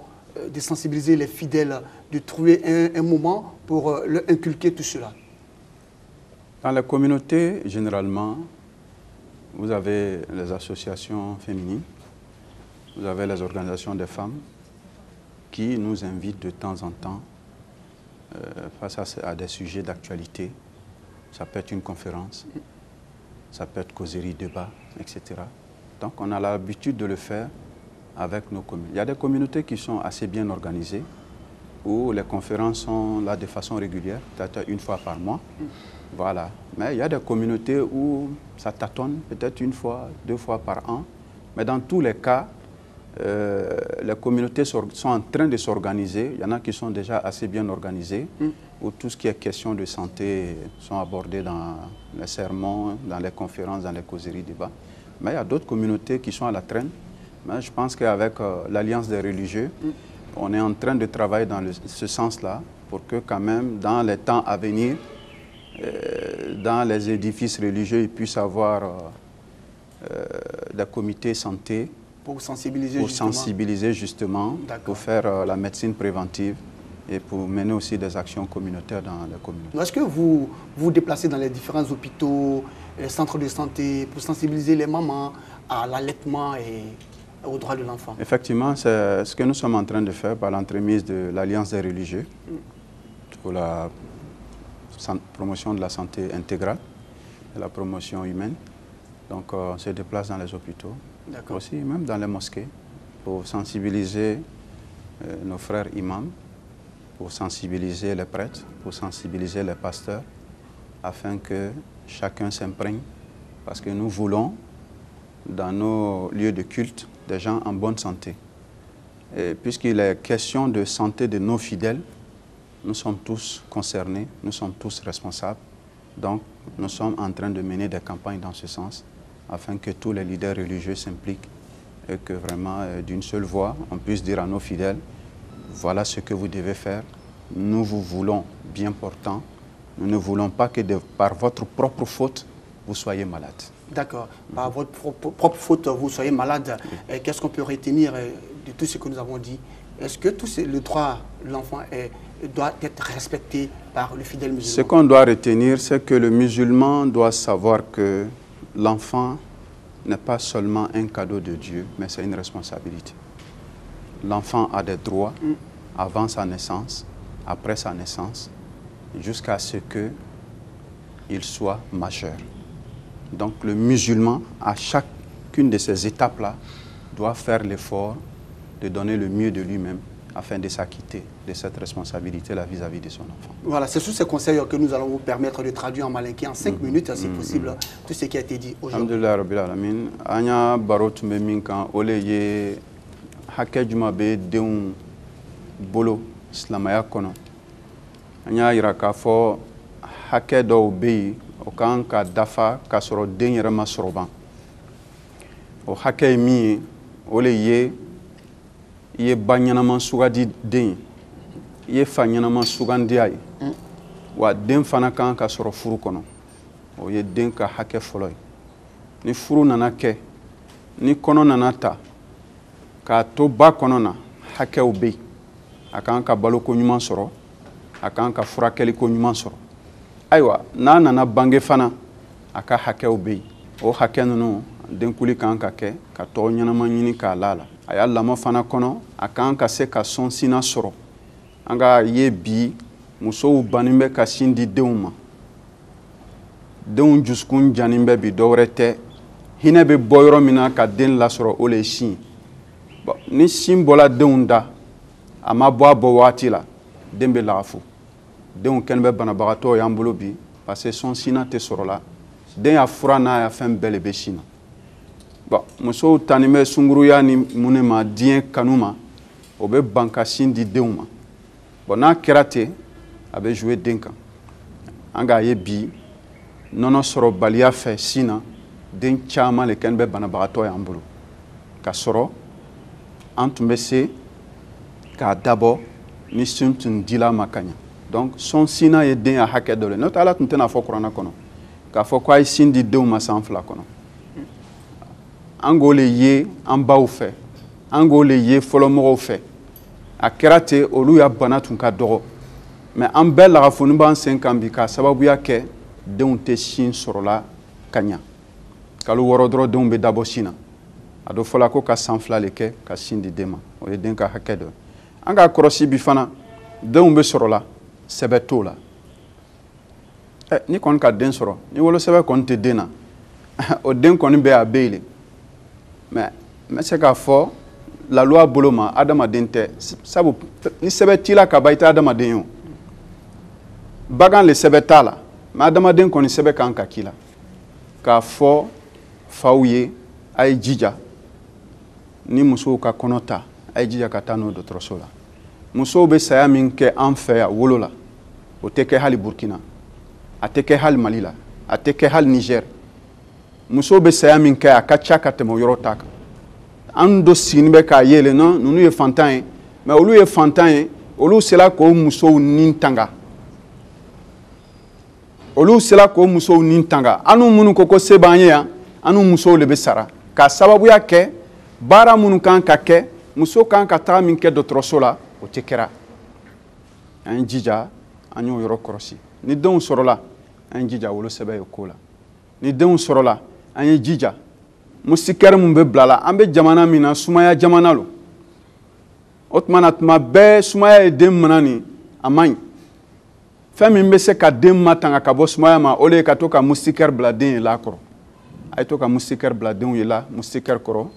de sensibiliser les fidèles, de trouver un moment pour leur inculquer tout cela? Dans la communauté, généralement, vous avez les associations féminines, vous avez les organisations des femmes qui nous invitent de temps en temps face à des sujets d'actualité. Ça peut être une conférence, ça peut être causerie, débat, etc. Donc on a l'habitude de le faire avec nos communautés. Il y a des communautés qui sont assez bien organisées, où les conférences sont là de façon régulière, peut-être une fois par mois. Voilà. Mais il y a des communautés où ça tâtonne, peut-être une fois, 2 fois par an. Mais dans tous les cas, les communautés sont en train de s'organiser. Il y en a qui sont déjà assez bien organisées, où tout ce qui est question de santé sont abordés dans les sermons, dans les conférences, dans les causeries, débats. Mais il y a d'autres communautés qui sont à la traîne. Mais je pense qu'avec l'Alliance des religieux, on est en train de travailler dans ce sens-là pour que quand même, dans les temps à venir, dans les édifices religieux, il puisse y avoir des comités santé pour sensibiliser justement, pour faire la médecine préventive et pour mener aussi des actions communautaires dans les communautés. Est-ce que vous vous déplacez dans les différents hôpitaux, les centres de santé, pour sensibiliser les mamans à l'allaitement et aux droits de l'enfant? Effectivement, c'est ce que nous sommes en train de faire par l'entremise de l'Alliance des religieux pour la promotion de la santé intégrale et la promotion humaine. Donc on se déplace dans les hôpitaux, D'accord. aussi même dans les mosquées, pour sensibiliser nos frères imams, pour sensibiliser les prêtres, pour sensibiliser les pasteurs, afin que chacun s'imprègne, parce que nous voulons, dans nos lieux de culte, des gens en bonne santé. Et puisqu'il est question de santé de nos fidèles, nous sommes tous concernés, nous sommes tous responsables. Donc, nous sommes en train de mener des campagnes dans ce sens, afin que tous les leaders religieux s'impliquent et que vraiment, d'une seule voix, on puisse dire à nos fidèles, voilà ce que vous devez faire. Nous vous voulons bien portants. Nous ne voulons pas que par votre propre faute, vous soyez malade. D'accord. Par votre propre faute, vous soyez malade. Qu'est-ce qu'on peut retenir de tout ce que nous avons dit? Est-ce que le droit de l'enfant doit être respecté par le fidèle musulman? Ce qu'on doit retenir, c'est que le musulman doit savoir que l'enfant n'est pas seulement un cadeau de Dieu, mais c'est une responsabilité. L'enfant a des droits avant sa naissance, après sa naissance, jusqu'à ce qu'il soit majeur. Donc le musulman, à chacune de ces étapes-là, doit faire l'effort de donner le mieux de lui-même afin de s'acquitter de cette responsabilité-là vis-à-vis de son enfant. Voilà, c'est sous ces conseils que nous allons vous permettre de traduire en malinké en 5 minutes, si possible, tout ce qui a été dit aujourd'hui. Alhamdulillah Rabbil Alamin. Anya barot me minkan ole ye hakke juma be denw bolo silamaya kɔnɔ. Anya yira k'a fɔ hakɛ dɔw be yen o kan ka dafa k'a sɔrɔ den yɛrɛ ma sɔrɔ ban. O hakɛ ye min ye o le ye I ye ba ɲɛnama sugandi den ye, I ye fa ɲɛnama sugandi a ye, wa den fana kan ka sɔrɔ furu kɔnɔ. O ye den ka hakɛ fɔlɔ ye. Ni furu nana kɛ, ni kɔnɔ nana ta, k'a to ba kɔnɔ na, hakɛw bɛ yen. A kan ka baloko ɲuman sɔrɔ, a kan ka furakɛliko ɲuman sɔrɔ. Ayiwa, n'a nana bange fana, a ka hakɛw bɛ yen. O hakɛ ninnu, denkuli kan ka kɛ, ka tɔgɔ ɲɛnama ɲini k'a la la. A y'a lamɔ fana kɔnɔ, a kan ka se ka sɔn sina sɔrɔ. An ka ye bi musow bannen bɛ ka sin di denw ma. Denw jusukun jannen bɛ bi dɔwɛrɛ tɛ. Hinɛ bɛ bɔ yɔrɔ min na ka den lasɔrɔ o le ye sin. Ni sin bɔla denw da, a ma bɔ a bɔ waati la, den bɛ lagafu. Denw kɛlen bɛ banabagatɔ y'an bolo bi parce que sɔn sina tɛ sɔrɔ la. Den y'a fura n'a y'a fɛn bɛɛ le bɛ sin na. Musow tanin bɛ sunguruya ni mun de ma diɲɛ kanu ma, o bɛ ban ka sin di denw ma. N'a kɛra ten, a bɛ jouer den kan. An k'a ye bi nɔnɔ sɔrɔ baliya fɛ sin na, den caman le kɛlen bɛ banabagatɔ y'an bolo. Ka sɔrɔ an tun bɛ se k'a dabɔ ni sin tun dila ma ka ɲɛ. Donc sɔn sina ye den ya hakɛ dɔ le. N'o tɛ Ala tun tɛna fɔ kuranɛ kɔnɔ k'a fɔ k'a ye sin di denw ma san 2 kɔnɔ. An k'o le ye an baw fɛ, an k'o le ye fɔlɔmɔgɔw fɛ. A kɛra ten olu ya bana tun ka dɔgɔ, mais an bɛɛ lagafoni b'an sen kan bi k'a sababuya kɛ denw tɛ sin sɔrɔla ka ɲa. Kalo 6 dɔrɔn denw bɛ dabɔ sin na. A dɔ fɔla ko ka san 2 le kɛ ka sin di den ma. O ye den ka hakɛ dɔ ye. An k'a kɔrɔsi bi fana denw bɛ sɔrɔla sɛbɛ t'o la. Ni kɔni ka den sɔrɔ, ni wolosɛbɛ kɔni tɛ den na, o den kɔni bɛ a bɛ yen. Mais n bɛ se k'a fɔ la loi bolo ma adamaden tɛ, sabu ni sɛbɛ t'i la ka ban i tɛ adamaden ye o. Bagan le sɛbɛ t'a la, mais adamaden kɔni sɛbɛ kan ka k'i la. K'a fɔ faw ye a ye jija ni musow ka kɔnɔ ta, a ye jija ka taa n'o dɔgɔtɔrɔso la. Musow bɛ saya min kɛ an fɛ yan wolo la, o tɛ kɛ hali Burkina, a tɛ kɛ hali Mali la, a tɛ kɛ hali Niger. Musow bɛ saya min kɛ a ka ca ka tɛmɛ o yɔrɔ ta kan. An dɔ sigini bɛ k'a ye le non ninnu ye fantan ye, mais olu ye fantan ye, olu sera k'o musow nin tanga. Olu sera k'o musow nin tanga. Anu minnu ko se b'an ye yan, anu musow le bɛ sara. K'a sababuya kɛ baara minnu kan ka kɛ, muso kan ka taga min kɛ dɔgɔtɔrɔso la, o tɛ kɛra. An ye jija, an y'o yɔrɔ kɔlɔsi. Ni denw sɔrɔla, an ye jija wolosɛbɛ ye ko la. Ni denw sɔrɔla, an ye jija. Musikɛri mun bɛ bila la, an bɛ jamana min na sumaya jamana lo. O tuma na tuma bɛɛ sumaya ye den mana nin, a man ɲi. Fɛn min bɛ se ka den matanga ka bɔ sumaya ma, o le ye ka to ka musikɛri bila den ye la kɔrɔ. ay to ka mustikɛr bila denw ye la mustikɛr kɔrɔ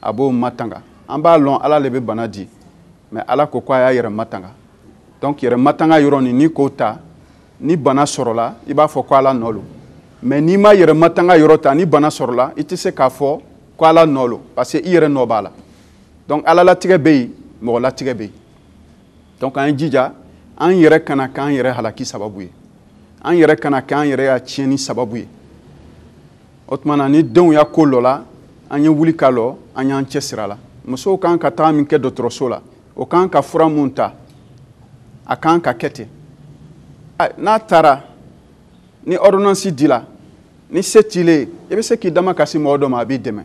a b'o matanga an b'a lɔn ala le bɛ bana di mais ala ko ko a y'a yɛrɛ matanga donc yɛrɛ matanga yɔrɔ ni k'o ta ni bana sɔrɔla i b'a fɔ ko ala nɔ lo mais n'i ma yɛrɛ matanga yɔrɔ ta ni bana sɔrɔla i tɛ se k'a fɔ ko ala nɔ lo parce que i yɛrɛ nɔ b'a la donc ala latigɛ bɛ yen mɔgɔ latigɛ bɛ yen donc an ye jija an yɛrɛ kana k'an yɛrɛ halaki sababu ye an yɛrɛ kana k'an yɛrɛ y'a tiɲɛni sababu ye o tuma na ni denw y'a ko dɔ la an ye wuli ka lɔ an y'an cɛsiri a la musow kan ka taga min kɛ dɔgɔtɔrɔso la o kan ka fura mun ta a kan ka kɛ ten n'a taara ni ordonnance dila ni se t'i le i bɛ se k'i dama kasi mɔgɔ dɔ ma a b'i dɛmɛ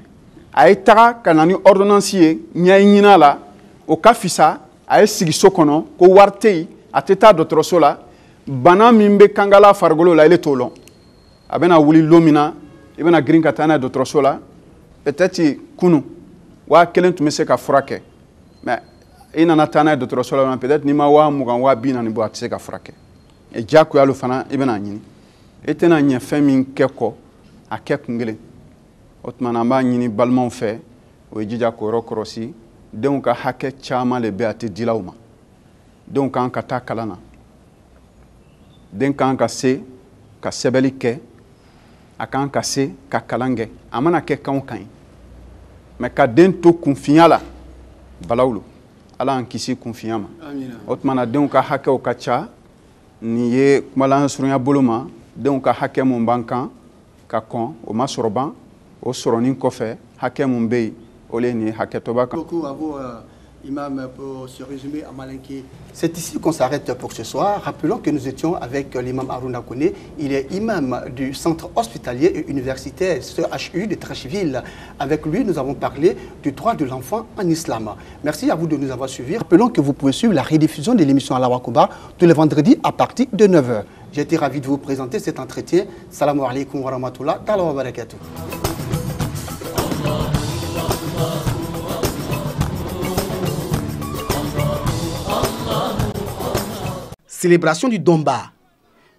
a ye taga ka na ni ordonnance ye ɲɛ ɲin'a la o ka fisa a ye sigi so kɔnɔ ko wari tɛ yen a tɛ taa dɔgɔtɔrɔso la bana min bɛ kangala farikolo la ile t'o lɔn a bɛna wuli don min na i bɛna girin ka taa n'a ye dɔgɔtɔrɔso la peut-être kunu 1000 tun bɛ se ka furakɛ mais i nana taa n'a ye dɔgɔtɔrɔso la peut-être n'i ma 20,000 20,40 bɔ a tɛ se ka furakɛ diyagoya lo fana i bɛna ɲini i tɛna ɲɛ fɛn min kɛ kɔ a kɛ kun kelen o tuma na an b'a ɲini balimaw fɛ o ye jija k'o yɔrɔ kɔlɔsi denw ka hakɛ caman le bɛ a tɛ dilaw ma denw kan ka taa kalan na den kan ka se ka sɛbɛnni kɛ a kan ka se ka kalan kɛ a mana kɛ kan o kan ye mais ka den to kunfinya la balaw lo ala an kisi kunfinya ma o tuma na denw ka hakɛw ka ca nin ye kumalan surunya bolo ma denw ka hakɛ mun b'an kan ka kɔn o ma sɔrɔ ban o sɔrɔnin kɔfɛ hakɛ mun bɛ yen o le ye nin ye hakɛtɔba kan. Beaucoup à vous, Imam, pour ce résumé à Malinké. C'est ici qu'on s'arrête pour ce soir. Rappelons que nous étions avec l'imam Harouna Koné. Il est imam du centre hospitalier et universitaire CHU de Trècheville. Avec lui, nous avons parlé du droit de l'enfant en islam. Merci à vous de nous avoir suivis. Rappelons que vous pouvez suivre la rediffusion de l'émission Allah Wakuba tous les vendredis à partir de 9h. J'ai été ravi de vous présenter cet entretien. Salam alaikum wa rahmatullah ta'ala wa barakatuh. Célébration du Domba,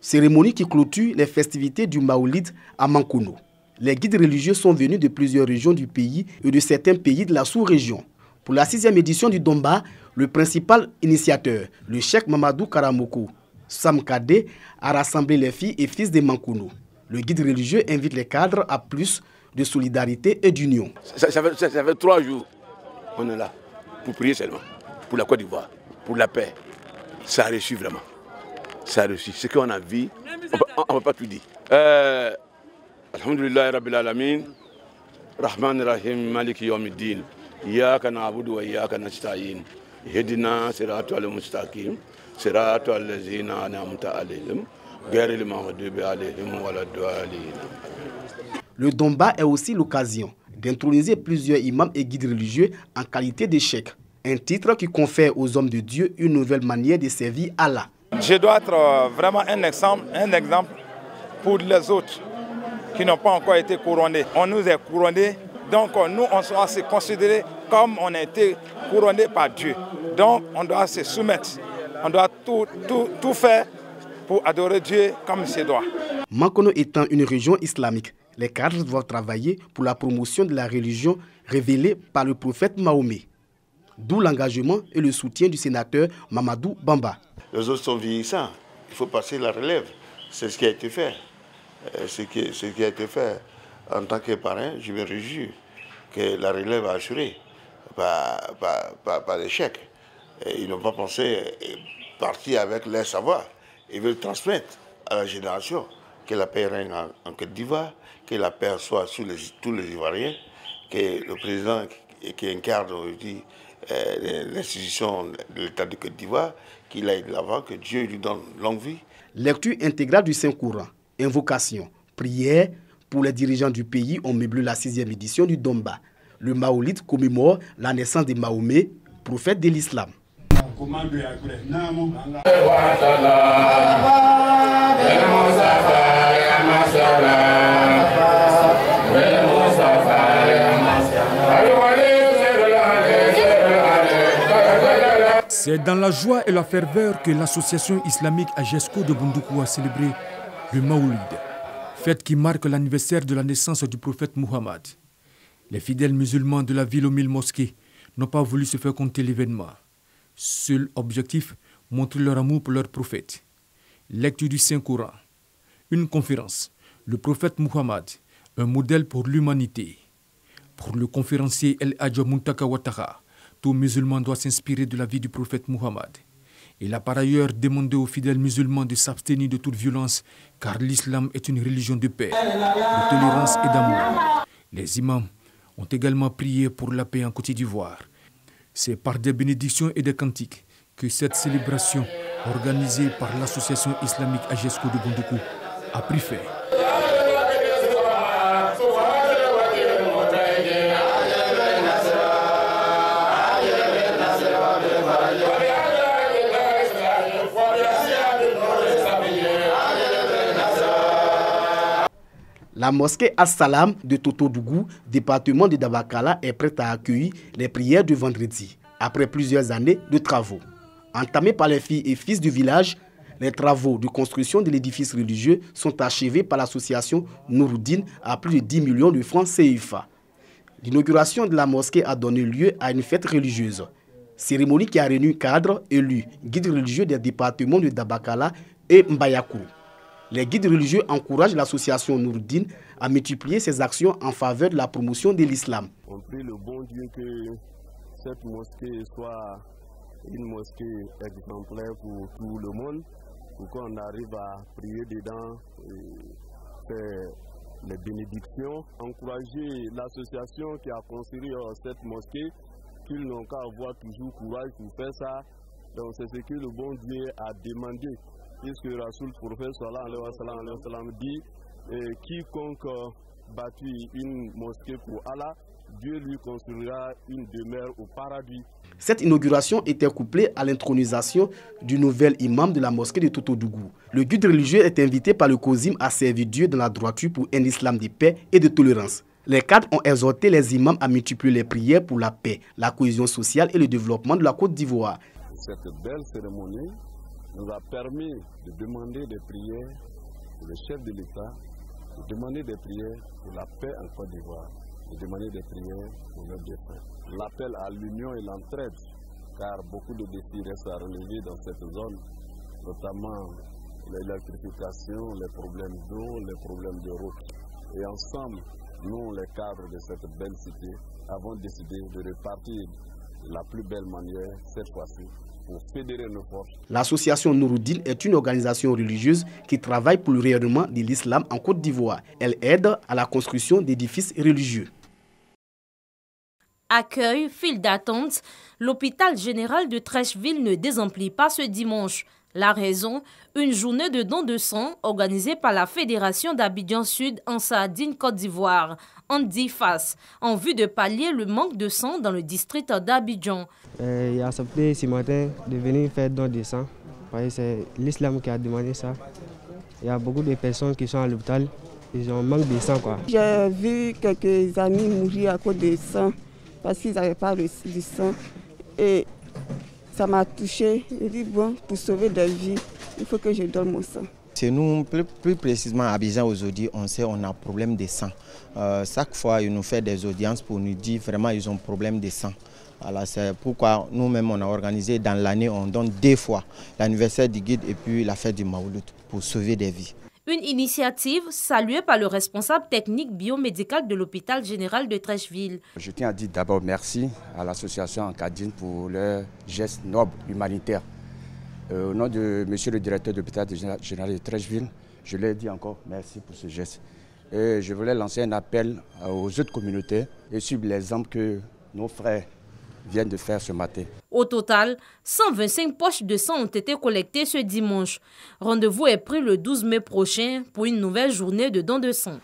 cérémonie qui clôture les festivités du Maoulid à Mankono. Les guides religieux sont venus de plusieurs régions du pays et de certains pays de la sous-région. Pour la 6e édition du Domba, le principal initiateur, le cheikh Mamadou Karamoko Sam Kade, a rassemblé les filles et fils de Mankono. Le guide religieux invite les cadres à plus de solidarité et d'union. Ça fait 3 jours qu'on est là pour prier seulement, pour la Côte d'Ivoire, pour la paix. Ça a reçu vraiment. Ça a reçu. Ce qu'on a vu, on ne peut pas tout dire. Alhamdulillah Rabbil Alamin, Rahman Rahim, Maliki Yawmiddin, Iyaka na'budu wa iyaka nasta'in, Ihdina siratal mustaqim, siratal ladzina an'amta alayhim, ghayril maghdubi alayhim waladdallin. Le Domba est aussi l'occasion d'introniser plusieurs imams et guides religieux en qualité de cheikh. Un titre qui confère aux hommes de Dieu une nouvelle manière de servir Allah. Je dois être vraiment un exemple pour les autres qui n'ont pas encore été couronnés. On nous est couronnés, donc nous on doit se considérer comme on a été couronnés par Dieu. Donc on doit se soumettre, on doit tout faire pour adorer Dieu comme il se doit. Mankono étant une région islamique, les cadres doivent travailler pour la promotion de la religion révélée par le prophète Mahomet. D'où l'engagement et le soutien du sénateur Mamadou Bamba. Les autres sont vieillissants, il faut passer la relève. C'est ce qui a été fait. Ce qui a été fait en tant que parrain, je me réjouis que la relève a assuré, pas d'échec. Ils n'ont pas pensé partir avec leur savoir. Ils veulent transmettre à la génération que la paix règne en Côte d'Ivoire, que la paix soit sous tous les Ivoiriens, que le président qui incarne aujourd'hui l'institution de l'État de Côte d'Ivoire, qu'il aille de l'avant, que Dieu lui donne longue vie. Lecture intégrale du Saint-Courant, invocation, prière pour les dirigeants du pays ont meublé la 6e édition du Domba. Le Maoulid commémore la naissance de Mahomet, prophète de l'islam. C'est dans la joie et la ferveur que l'association islamique Agesco de Bundoukou a célébré le Maoulid. fête qui marque l'anniversaire de la naissance du prophète Muhammad. Les fidèles musulmans de la ville aux 1000 mosquées n'ont pas voulu se faire compter l'événement. Seul objectif, montrer leur amour pour leur prophète. Lecture du Saint-Coran. Une conférence. Le prophète Muhammad, un modèle pour l'humanité. Pour le conférencier El Hadj Muntaka Ouattara, tout musulman doit s'inspirer de la vie du prophète Muhammad. Il a par ailleurs demandé aux fidèles musulmans de s'abstenir de toute violence, car l'islam est une religion de paix, de tolérance et d'amour. Les imams ont également prié pour la paix en Côte d'Ivoire. C'est par des bénédictions et des cantiques que cette célébration, organisée par l'association islamique Agesco de Bondoukou, a pris fin. La mosquée As-Salam de Totodougou, département de Dabakala, est prête à accueillir les prières de vendredi, après plusieurs années de travaux. Entamés par les filles et fils du village, les travaux de construction de l'édifice religieux sont achevés par l'association Nouroudine à plus de 10 millions de francs CFA. L'inauguration de la mosquée a donné lieu à une fête religieuse. Cérémonie qui a réuni cadres, élus, guides religieux des départements de Dabakala et Mbayakourou. Les guides religieux encouragent l'association Nouroudine à multiplier ses actions en faveur de la promotion de l'islam. On prie le bon Dieu que cette mosquée soit une mosquée exemplaire pour tout le monde, pour qu'on arrive à prier dedans, et faire les bénédictions. Encourager l'association qui a construit cette mosquée, qu'ils n'ont qu'à avoir toujours courage pour faire ça. Donc c'est ce que le bon Dieu a demandé. Puisque Rasoul prophète sallallahu alayhi wa sallam dit quiconque bâtit une mosquée pour Allah, Dieu lui construira une demeure au paradis. Cette inauguration était couplée à l'intronisation du nouvel imam de la mosquée de Totodougou. Le guide religieux est invité par le COSIM à servir Dieu dans la droiture pour un islam de paix et de tolérance. Les cadres ont exhorté les imams à multiplier les prières pour la paix, la cohésion sociale et le développement de la Côte d'Ivoire. Cette belle cérémonie nous a permis de demander des prières pour le chef de l'État, de demander des prières pour la paix en Côte d'Ivoire, de demander des prières pour leurs défunts. L'appel à l'union et l'entraide, car beaucoup de défis restent à relever dans cette zone, notamment l'électrification, les problèmes d'eau, les problèmes de route. Et ensemble, nous, les cadres de cette belle cité, avons décidé de repartir de la plus belle manière cette fois-ci, pour fédérer nos forces. L'association Nouroudine est une organisation religieuse qui travaille pour le rayonnement de l'islam en Côte d'Ivoire. Elle aide à la construction d'édifices religieux. Accueil, file d'attente, l'hôpital général de Trècheville ne désemplit pas ce dimanche. La raison, une journée de don de sang organisée par la Fédération d'Abidjan Sud en Sardine, Côte d'Ivoire, Andifas, en vue de pallier le manque de sang dans le district d'Abidjan. Il a accepté ce matin de venir faire don de sang, parce que c'est l'islam qui a demandé ça. Il y a beaucoup de personnes qui sont à l'hôpital, ils ont manque de sang, quoi. J'ai vu quelques amis mourir à cause de sang, parce qu'ils n'avaient pas reçu du sang. Et ça m'a touché. J'ai dit, bon, pour sauver des vies, il faut que je donne mon sang. C'est nous, plus précisément à Abidjan aujourd'hui, on sait qu'on a un problème de sang. Chaque fois, ils nous font des audiences pour nous dire vraiment ils ont un problème de sang. C'est pourquoi nous-mêmes, on a organisé dans l'année, on donne 2 fois l'anniversaire du guide et puis la fête du Maouloud pour sauver des vies. Une initiative saluée par le responsable technique biomédical de l'hôpital général de Trècheville. Je tiens à dire d'abord merci à l'association Ankadine pour leur geste noble humanitaire. Au nom de monsieur le directeur de l'hôpital général de Trècheville, je leur dis encore merci pour ce geste. Et je voulais lancer un appel aux autres communautés et suivre l'exemple que nos frères viennent de faire ce matin. Au total, 125 poches de sang ont été collectées ce dimanche. Rendez-vous est pris le 12 mai prochain pour une nouvelle journée de don de sang.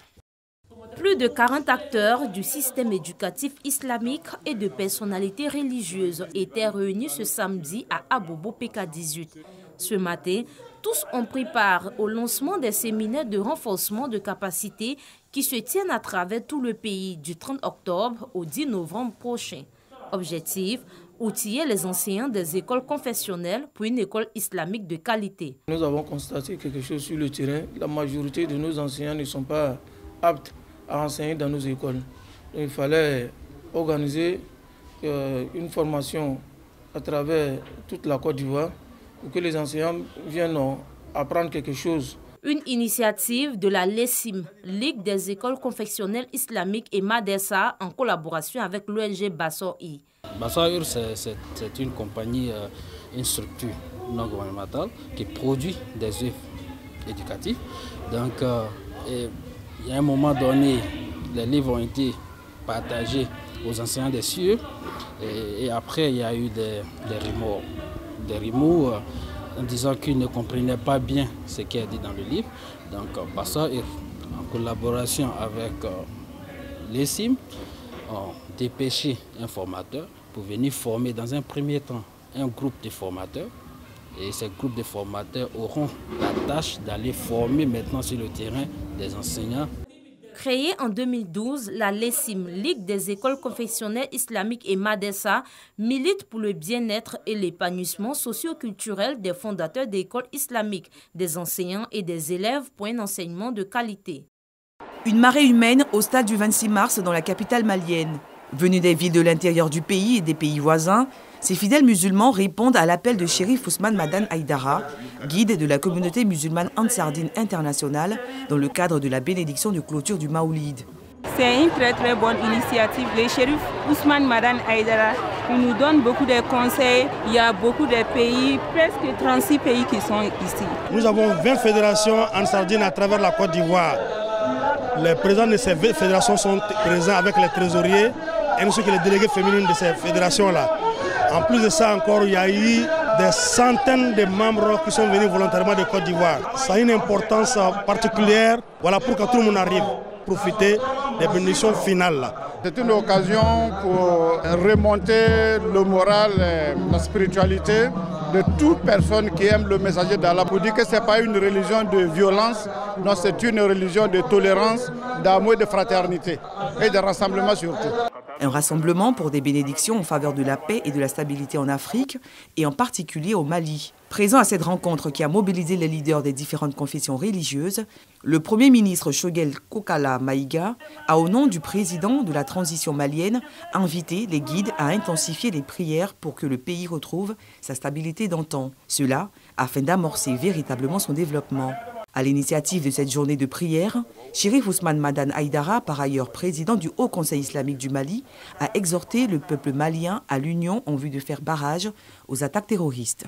Plus de 40 acteurs du système éducatif islamique et de personnalités religieuses étaient réunis ce samedi à Abobo PK18. Ce matin, tous ont pris part au lancement des séminaires de renforcement de capacités qui se tiennent à travers tout le pays du 30 octobre au 10 novembre prochain. Objectif, outiller les enseignants des écoles confessionnelles pour une école islamique de qualité. Nous avons constaté quelque chose sur le terrain. La majorité de nos enseignants ne sont pas aptes à enseigner dans nos écoles. Donc, il fallait organiser une formation à travers toute la Côte d'Ivoire pour que les enseignants viennent apprendre quelque chose. Une initiative de la LESIM, Ligue des écoles confessionnelles islamiques et Madessa, en collaboration avec l'ONG Bassor-I. Bassor-I, c'est une compagnie, une structure non gouvernementale qui produit des œuvres éducatives. Donc, il y a un moment donné, les livres ont été partagés aux enseignants des cieux et après, il y a eu des remous en disant qu'ils ne comprenaient pas bien ce qui est dit dans le livre. Donc, Bassor-I, en collaboration avec l'ESIM, ont dépêché un formateur pour venir former dans un premier temps un groupe de formateurs. Et ces groupes de formateurs auront la tâche d'aller former maintenant sur le terrain des enseignants. Créée en 2012, la LESIM, Ligue des écoles confessionnelles islamiques et Madessa, milite pour le bien-être et l'épanouissement socio-culturel des fondateurs d'écoles islamiques, des enseignants et des élèves pour un enseignement de qualité. Une marée humaine au stade du 26 mars dans la capitale malienne. Venus des villes de l'intérieur du pays et des pays voisins, ces fidèles musulmans répondent à l'appel de Chérif Ousmane Madane Aïdara, guide de la communauté musulmane Ansardine internationale, dans le cadre de la bénédiction de clôture du Maoulid. C'est une très bonne initiative. Le Chérif Ousmane Madane Aïdara nous donne beaucoup de conseils. Il y a beaucoup de pays, presque 36 pays qui sont ici. Nous avons 20 fédérations Ansardines à travers la Côte d'Ivoire. Les présidents de ces fédérations sont présents avec les trésoriers ainsi que les délégués féminines de ces fédérations-là. En plus de ça encore, il y a eu des centaines de membres qui sont venus volontairement de Côte d'Ivoire. Ça a une importance particulière, voilà, pour que tout le monde arrive à profiter des bénédictions finales. C'est une occasion pour remonter le moral, la spiritualité de toute personne qui aime le messager d'Allah, pour dire que ce n'est pas une religion de violence, non, c'est une religion de tolérance, d'amour et de fraternité et de rassemblement surtout. Un rassemblement pour des bénédictions en faveur de la paix et de la stabilité en Afrique et en particulier au Mali. Présent à cette rencontre qui a mobilisé les leaders des différentes confessions religieuses, le Premier ministre Choguel Kokala Maïga a, au nom du président de la transition malienne, invité les guides à intensifier les prières pour que le pays retrouve sa stabilité d'antan. Cela afin d'amorcer véritablement son développement. À l'initiative de cette journée de prière, Chérif Ousmane Madane Aïdara, par ailleurs président du Haut Conseil islamique du Mali, a exhorté le peuple malien à l'union en vue de faire barrage aux attaques terroristes.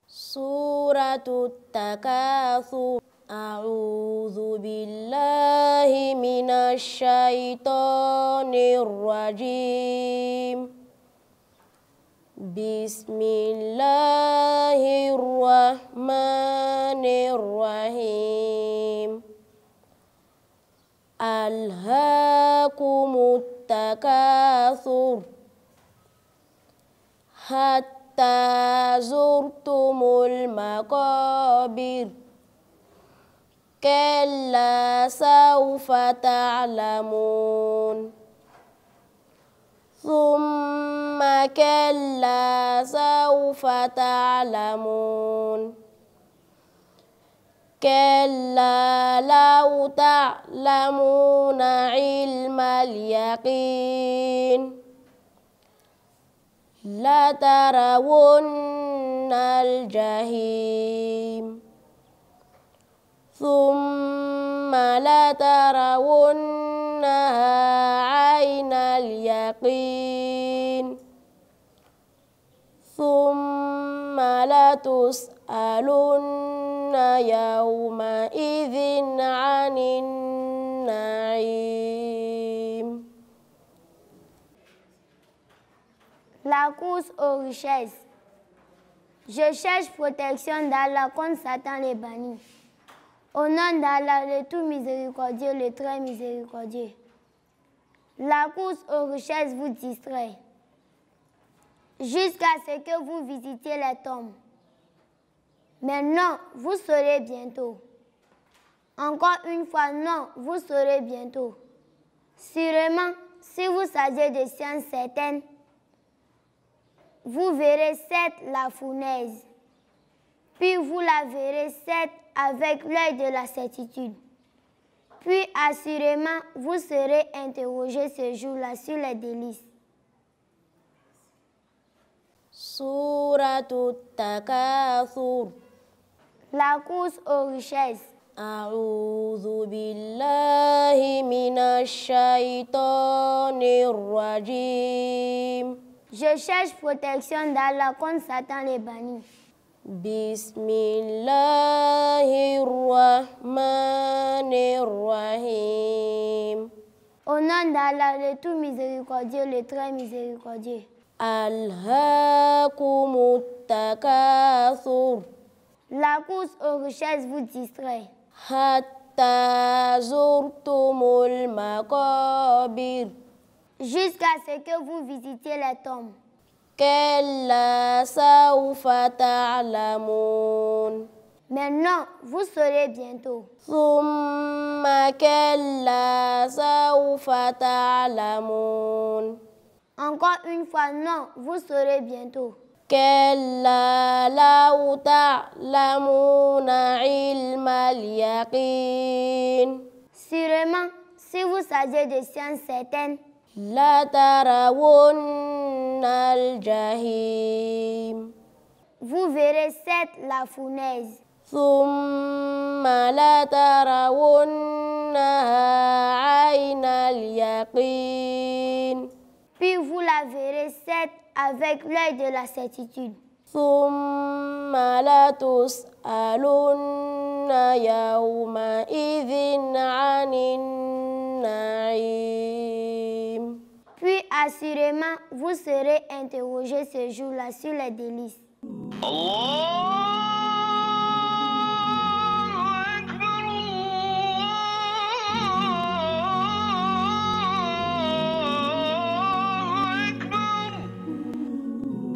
Suratul Takatsur. A'udzu billahi minasy syaithanir rajim. Bismillahirrahmanirrahim. Alhaakumut takatsur hatta zurtumul maqabir. Kalla sawfa ta'lamun. Thumma kalla sawfa ta'lamun. Kalla law ta'lamuna ilmal yaqin. La tarawunnal jahim. Thumma la tarawunnaha aynal yaqin. Thumma la tus'alunna yawma idzin 'anin na'im. La course aux richesses. Je cherche protection d'Allah contre Satan les bannis. Au nom d'Allah, le tout miséricordieux, le très miséricordieux. La course aux richesses vous distrait, jusqu'à ce que vous visitiez les tombes. Mais non, vous saurez bientôt Encore une fois, non, vous saurez bientôt. Sûrement, si vous saviez de sciences certaines, vous verrez cette la fournaise, puis vous la verrez cette avec l'œil de la certitude. Puis assurément, vous serez interrogé ce jour-là sur les délices. Suratut Takathur. La course aux richesses. A'udhu billahi minash shaitanir rajim. Je cherche protection d'Allah contre Satan les bannis. Bismillahirrahmanirrahim. Au nom d'Allah, le tout miséricordieux, le très miséricordieux. Alhaakumut takathur. La course aux richesses vous distrait. Hatta zurtumul maqabir. Jusqu'à ce que vous visitiez les tombes. Kalla sawfa ta'lamun. Maintenant, vous saurez bientôt. Thumma kalla sawfa ta'lamun. Encore une fois, non, vous saurez bientôt. Kalla law ta'lamuna ilmal yaqin. Sûrement, si vous saviez de sciences certaines, la tarawunna al-jahim. Vous verrez cette la fournaise. Thumma la tarawunnaha ayna al-yaqin. Puis vous la verrez cette avec l'œil de la certitude. Thumma la tus'alunna yawma idhin 'anin na'im. Puis assurément, vous serez interrogé ce jour-là sur les délices.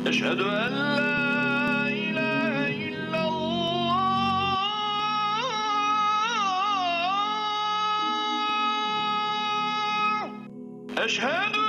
أشهد أن لا إله إلا الله أشهد